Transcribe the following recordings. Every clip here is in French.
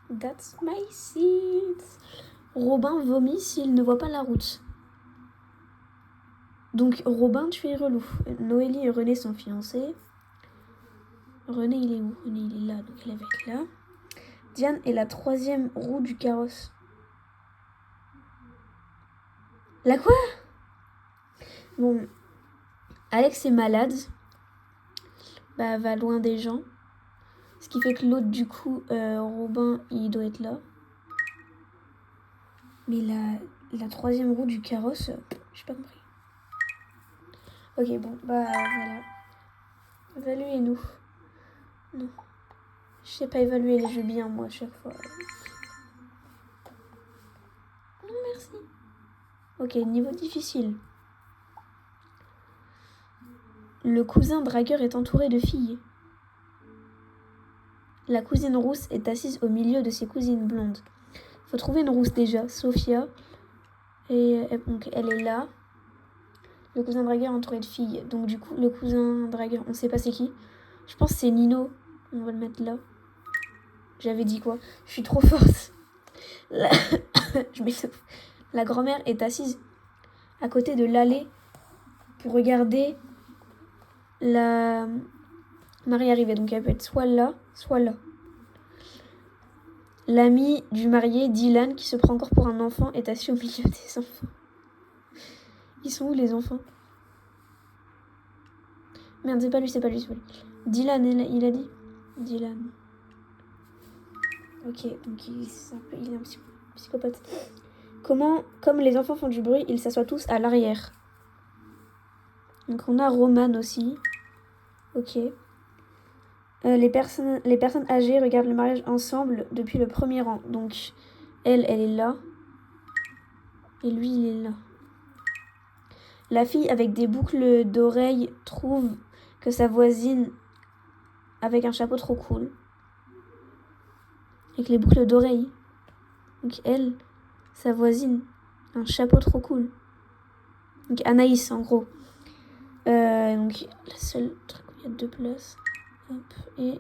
That's my seat. Robin vomit s'il ne voit pas la route. Donc, Robin, tu es relou. Noélie et René sont fiancés. René, il est où? René, il est là, donc il va être là. Diane est la 3e roue du carrosse. La quoi? Bon, Alex est malade. Bah, va loin des gens. Ce qui fait que l'autre, du coup, Robin, il doit être là. Mais la 3e roue du carrosse, j'ai pas compris. Ok, bon, bah voilà. Évaluez-nous. Non. Je sais pas évaluer les jeux bien, moi, à chaque fois. Non, merci. Ok, niveau difficile. Le cousin dragueur est entouré de filles. La cousine rousse est assise au milieu de ses cousines blondes. Faut trouver une rousse déjà, Sophia. Et donc elle est là. Le cousin dragueur est entouré de filles. Donc du coup, le cousin dragueur, on sait pas c'est qui. Je pense que c'est Nino. On va le mettre là. J'avais dit quoi? Je suis trop forte. Je m'étouffe. La grand-mère est assise à côté de l'allée pour regarder la mariée arriver. Donc elle peut être soit là, soit là. L'ami du marié, Dylan, qui se prend encore pour un enfant, est assis au milieu des enfants. Ils sont où les enfants? Merde, c'est pas lui. Dylan, il a dit. Dylan. Ok, donc il est un psychopathe. Comme les enfants font du bruit, ils s'assoient tous à l'arrière. Donc on a Roman aussi. Ok. Les personnes âgées regardent le mariage ensemble depuis le premier rang. Donc elle est là. Et lui, il est là. La fille avec des boucles d'oreilles trouve que sa voisine avec un chapeau trop cool. Avec les boucles d'oreilles. Donc elle, sa voisine, un chapeau trop cool. Donc Anaïs en gros. Donc la seule truc où il y a 2 places. Hop, et...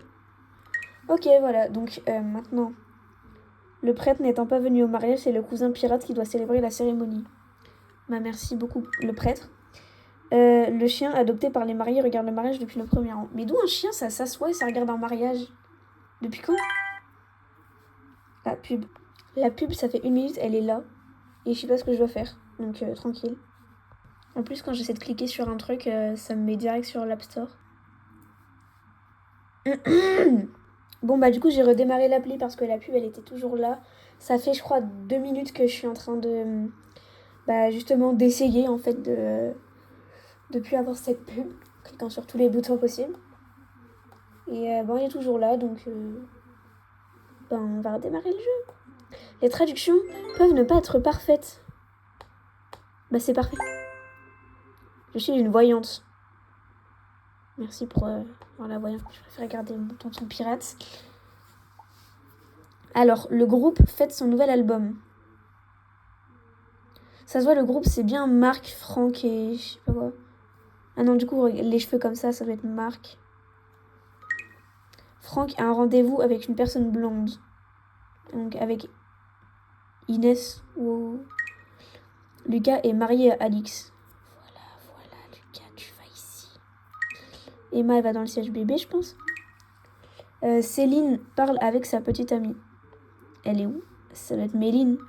Ok, voilà. Donc maintenant, le prêtre n'étant pas venu au mariage, c'est le cousin pirate qui doit célébrer la cérémonie. Bah merci beaucoup, le prêtre. Le chien adopté par les mariés regarde le mariage depuis le premier rang. Mais d'où un chien, ça s'assoit et ça regarde un mariage? Depuis quand? La pub. La pub, ça fait 1 minute, elle est là. Et je sais pas ce que je dois faire. Donc tranquille. En plus, quand j'essaie de cliquer sur un truc, ça me met direct sur l'App Store. Bon, bah du coup, j'ai redémarré l'appli parce que la pub, elle était toujours là. Ça fait, je crois, 2 minutes que je suis en train de... Bah justement, d'essayer, en fait, de plus avoir cette pub. En cliquant sur tous les boutons possibles. Et bon, il est toujours là, donc... on va redémarrer le jeu. Les traductions peuvent ne pas être parfaites. Bah c'est parfait. Je suis une voyante. Merci pour la voyante. Je préfère regarder mon tonton pirate. Alors, le groupe fête son nouvel album. Ça se voit, le groupe, c'est bien Marc, Franck et... je sais pas quoi. Ah non, du coup, les cheveux comme ça doit être Marc. Franck a un rendez-vous avec une personne blonde. Donc, avec Inès ou... Lucas est marié à Alix. Voilà, Lucas, tu vas ici. Emma, elle va dans le siège bébé, je pense. Céline parle avec sa petite amie. Elle est où? Ça doit être Méline.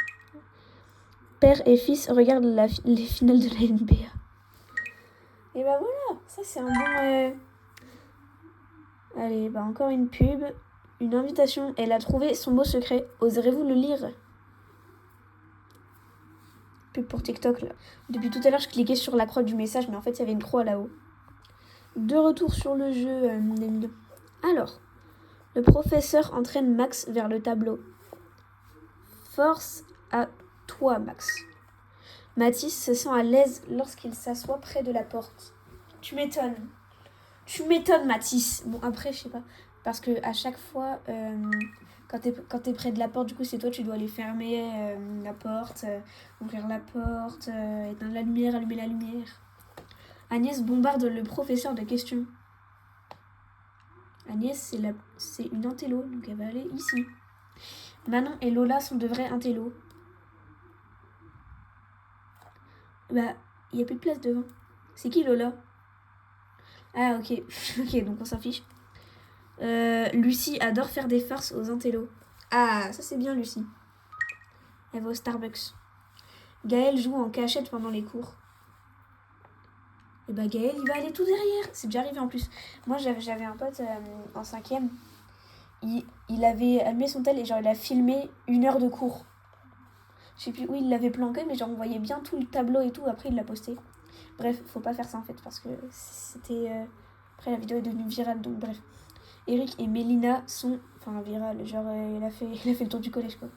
Père et fils regardent les finales de la NBA. Et bah voilà, ça c'est un bon... Allez, bah encore une pub. Une invitation. Elle a trouvé son mot secret. Oserez-vous le lire? Pub pour TikTok là. Depuis tout à l'heure, je cliquais sur la croix du message, mais en fait, il y avait une croix là-haut. De retour sur le jeu. Alors, le professeur entraîne Max vers le tableau. Force à toi, Max. Mathis se sent à l'aise lorsqu'il s'assoit près de la porte. Tu m'étonnes. Tu m'étonnes, Mathis. Bon, après, je sais pas. Parce que à chaque fois, quand t'es près de la porte, du coup, c'est toi, tu dois aller fermer la porte, ouvrir la porte, éteindre la lumière, allumer la lumière. Agnès bombarde le professeur de questions. Agnès, c'est une intello, donc elle va aller ici. Manon et Lola sont de vrais intellos. Bah, il n'y a plus de place devant. C'est qui Lola? Ah, ok. Ok, donc on s'en fiche. Lucie adore faire des farces aux intellos. Ah, ça c'est bien, Lucie. Elle va au Starbucks. Gaël joue en cachette pendant les cours. Et bah Gaël, il va aller tout derrière. C'est déjà arrivé en plus. Moi, j'avais un pote en 5e. Il avait allumé son tel et genre il a filmé 1 heure de cours. Je sais plus où il l'avait planqué, mais genre on voyait bien tout le tableau et tout. Après, il l'a posté. Bref, faut pas faire ça en fait, parce que c'était... Après, la vidéo est devenue virale, donc bref. Eric et Mélina sont... Enfin, virale, genre il a fait le tour du collège, quoi.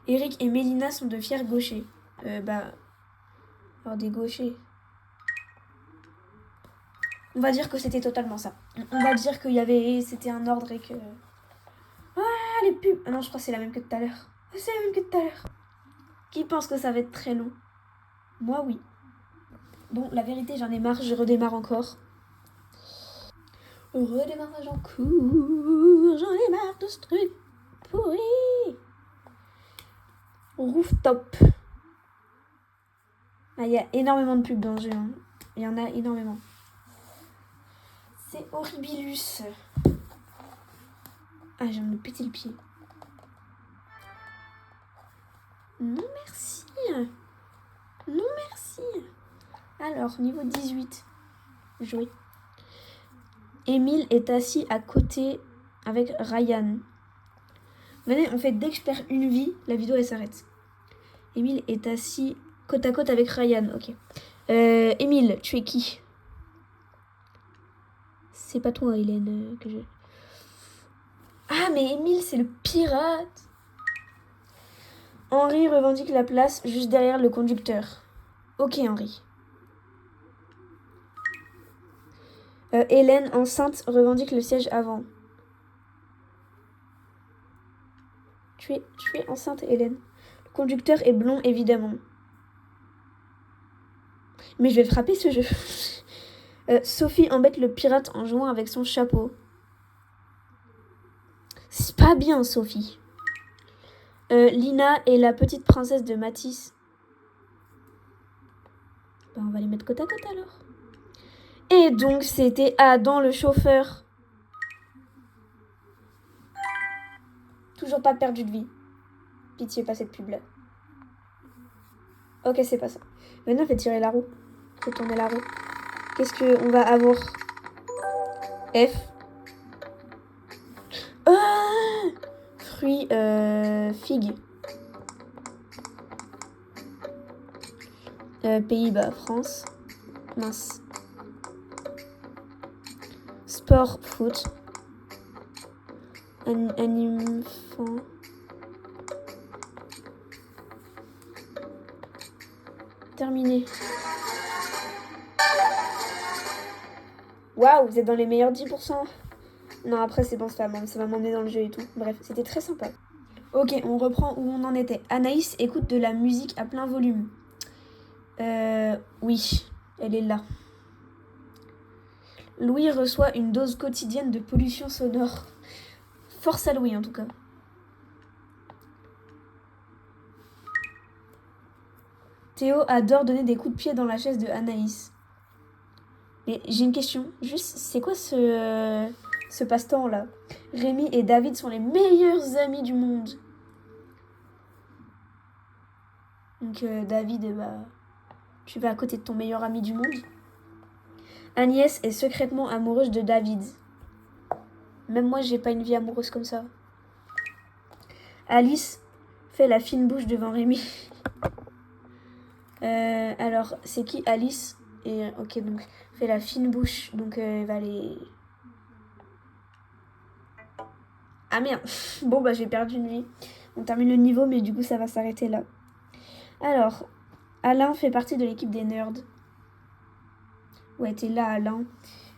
Eric et Mélina sont de fiers gauchers. Alors des gauchers... On va dire que c'était totalement ça. On va dire qu'il y avait... C'était un ordre et que... Ah, les pubs. Ah non, je crois que c'est la même que tout à l'heure. C'est la même que tout à l'heure. Qui pense que ça va être très long? Moi, oui. Bon, la vérité, j'en ai marre, je redémarre encore. Redémarrage en cours, j'en ai marre de ce truc pourri. Rooftop. Ah, il y a énormément de pubs dans le jeu. Hein. Il y en a énormément. C'est horribilus. Ah, j'ai envie de péter le pied. Non, merci. Non, merci. Alors, niveau 18. Jouer. Émile est assis à côté avec Ryan. Venez, en fait, dès que je perds une vie, la vidéo, elle s'arrête. Émile est assis côte à côte avec Ryan. Ok. Émile, tu es qui? C'est pas toi, Hélène, que je... Ah, mais Émile, c'est le pirate. Henri revendique la place juste derrière le conducteur. Ok, Henri. Hélène, enceinte, revendique le siège avant. Tu es enceinte, Hélène. Le conducteur est blond, évidemment. Mais je vais frapper ce jeu. Sophie embête le pirate en jouant avec son chapeau. C'est pas bien, Sophie. Lina est la petite princesse de Matisse. Ben, on va les mettre côte à côte alors. Et donc, c'était Adam le chauffeur. Toujours pas perdu de vie. Pitié, pas cette pub-là. Ok, c'est pas ça. Maintenant, fais tirer la roue. Faut tourner la roue. Qu'est-ce qu'on va avoir? F. Ah, fruits, figue. Pays-Bas, France. Mince. Sport, foot. Anime, fan. Terminé. Waouh, vous êtes dans les meilleurs 10%. Non, après, c'est bon, ça va m'emmener dans le jeu et tout. Bref, c'était très sympa. Ok, on reprend où on en était. Anaïs écoute de la musique à plein volume. Oui, elle est là. Louis reçoit une dose quotidienne de pollution sonore. Force à Louis, en tout cas. Théo adore donner des coups de pied dans la chaise de Anaïs. Mais j'ai une question. Juste, c'est quoi ce passe-temps là? Rémi et David sont les meilleurs amis du monde. Donc David, tu vas à côté de ton meilleur ami du monde. Agnès est secrètement amoureuse de David. Même moi, j'ai pas une vie amoureuse comme ça. Alice fait la fine bouche devant Rémi. Alors, c'est qui Alice? Et ok, donc fait la fine bouche, donc elle va aller... Ah merde. Bon bah j'ai perdu une vie. On termine le niveau, mais du coup ça va s'arrêter là. Alors, Alain fait partie de l'équipe des nerds. Ouais, t'es là, Alain.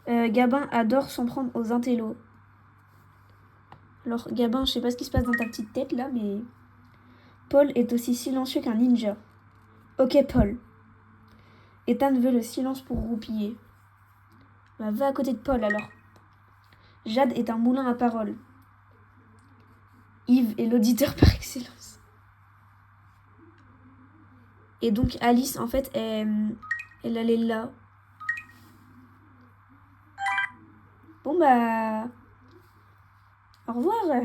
Gabin adore s'en prendre aux intellos. Alors, Gabin, je sais pas ce qui se passe dans ta petite tête là, mais... Paul est aussi silencieux qu'un ninja. Ok, Paul. Ethan veut le silence pour roupiller. Bah, va à côté de Paul alors. Jade est un moulin à paroles. Yves est l'auditeur par excellence. Et donc Alice, en fait, elle allait là. Bon bah... Au revoir.